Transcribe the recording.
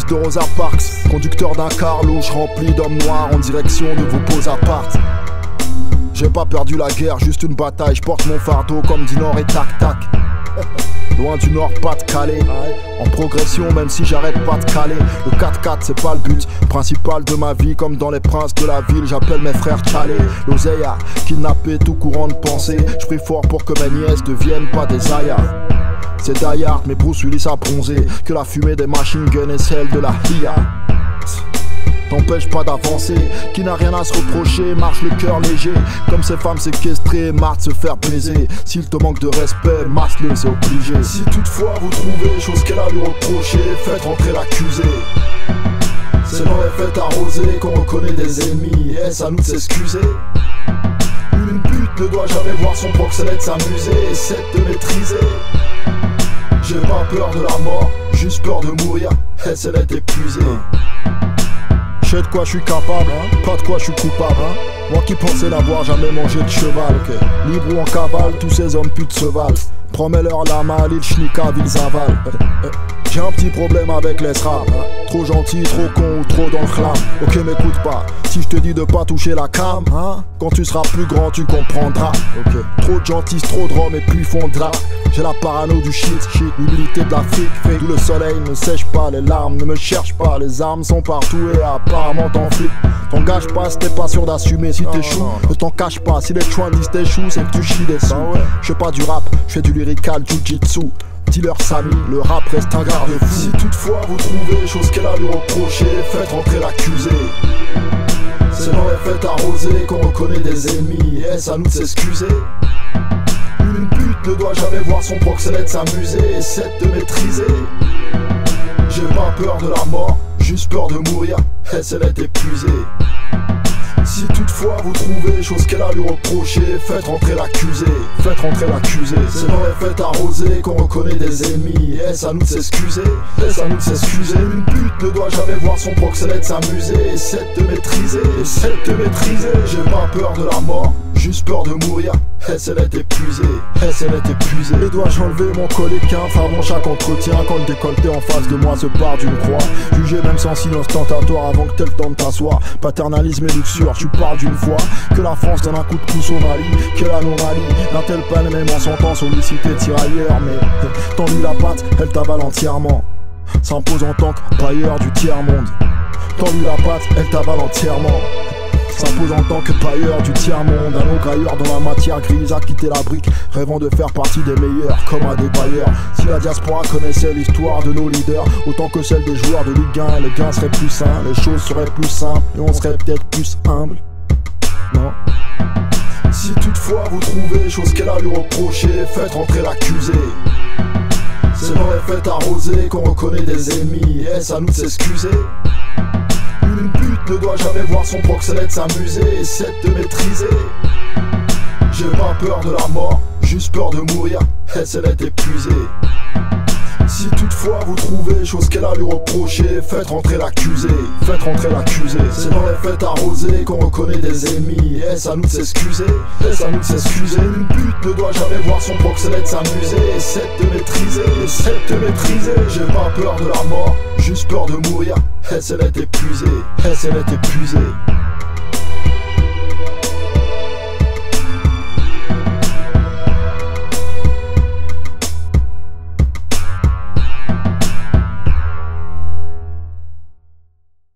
de Rosa Parks, conducteur d'un carlouche rempli d'hommes noirs en direction de vos beaux apparts. J'ai pas perdu la guerre, juste une bataille, je porte mon fardeau comme Dinor et tac tac. Loin du nord, pas de Calais. En progression, même si j'arrête pas de caler. Le 4x4 c'est pas le but principal de ma vie. Comme dans les princes de la ville, j'appelle mes frères Tchalé. L'oseille a kidnappé tout courant de pensée. Je prie fort pour que mes nièces deviennent pas des ayas. C'est Die Hard, mais Bruce Willis a bronzé. Que la fumée des machine guns est celle de la HIA. T'empêche pas d'avancer, qui n'a rien à se reprocher, marche le cœur léger, comme ces femmes séquestrées, marre de se faire baiser. S'il te manque de respect, masse-le, c'est obligé. Si toutefois vous trouvez chose qu'elle a lui reprocher, faites rentrer l'accusé. C'est dans les fêtes arrosées qu'on reconnaît des ennemis, est-ce à nous de s'excuser? Une pute ne doit jamais voir son proxénète s'amuser, essaie de maîtriser. J'ai pas peur de la mort, juste peur de mourir, est-ce elle est épuisée? Je sais de quoi je suis capable, pas de quoi je suis coupable. Moi qui pensais n'avoir jamais mangé de cheval, libre ou en cavale, tous ces hommes putes se valent. Promets-leur la malle, ils schnicka, ils avalent. J'ai un petit problème avec les rap. Trop gentil, trop con ou trop dans le clam. Ok, m'écoute pas, si je te dis de pas toucher la cam, quand tu seras plus grand tu comprendras. Trop de gentils, trop de rhum et puis fondra. J'ai la parano du shit, l'humilité de l'Afrique. D'où le soleil ne sèche pas, les larmes ne me cherchent pas. Les armes sont partout et apparemment t'en flippes. T'engages pas si t'es pas sûr d'assumer. Si t'échoues, ne t'en cache pas. Si les chouins disent t'échoues, c'est que tu chies des sous. Je fais pas du rap, je fais du lyrical jujitsu. Dealer Samy, le rap reste un garde-fou. Si toutefois vous trouvez chose qu'elle a lui reprocher, faites rentrer l'accusé. C'est dans les fêtes arrosées qu'on reconnaît des ennemis, est-ce à nous de s'excuser? Une pute ne doit jamais voir son proxénète s'amuser, essaie de maîtriser. J'ai pas peur de la mort, juste peur de mourir, est-ce elle est épuisée? Si toutefois vous trouvez chose qu'elle a lui reprocher, faites rentrer l'accusé, faites rentrer l'accusé. C'est dans les fêtes arrosées qu'on reconnaît des ennemis, est-ce à nous de s'excuser? Est-ce à nous de s'excuser? Une pute ne doit jamais voir son proxénète s'amuser, essaie de maîtriser, essaie de maîtriser. J'ai pas peur de la mort, juste peur de mourir, est-ce elle est épuisée? Est-ce elle est épuisée? Et dois-je enlever mon collet quinf avant chaque entretien? Quand le décolleté en face de moi se part d'une croix, jugé même sans signe ostentatoire avant que t'aies le temps de t'asseoir. Paternalisme et luxure, tu parles d'une fois que la France donne un coup de pouce au Mali, que l'anomalie d'un tel panne même en sentant sollicité tirailleur. Mais tends-lui la patte, elle t'avale entièrement, s'impose en tant que pailleur du tiers-monde. Tends-lui la patte, elle t'avale entièrement, s'impose en tant que pailleur du tiers-monde. Un long grailleur dans la matière grise a quitté la brique, rêvant de faire partie des meilleurs comme un dépailleur. Si la diaspora connaissait l'histoire de nos leaders autant que celle des joueurs de Ligue 1, les gains seraient plus sains, les choses seraient plus simples et on serait peut-être plus humble. Non. Si toutefois vous trouvez chose qu'elle a lui reprocher, faites rentrer l'accusé. C'est dans les fêtes arrosées qu'on reconnaît des ennemis, est-ce à nous de s'excuser? Une pute ne doit jamais voir son proxénète s'amuser, essaie de maîtriser. J'ai pas peur de la mort, juste peur de mourir, est-ce elle est épuisée? Si toutefois vous trouvez chose qu'elle a lui reprocher, faites rentrer l'accusé, faites rentrer l'accusé. C'est dans les fêtes arrosées qu'on reconnaît des ennemis, est-ce à nous de s'excuser? Est-ce à nous de s'excuser? Une pute ne doit jamais voir son proxénète s'amuser, essaie de maîtriser, essaie de maîtriser. J'ai pas peur de la mort, juste peur de mourir, est-ce elle est épuisée? Est-ce elle est épuisée?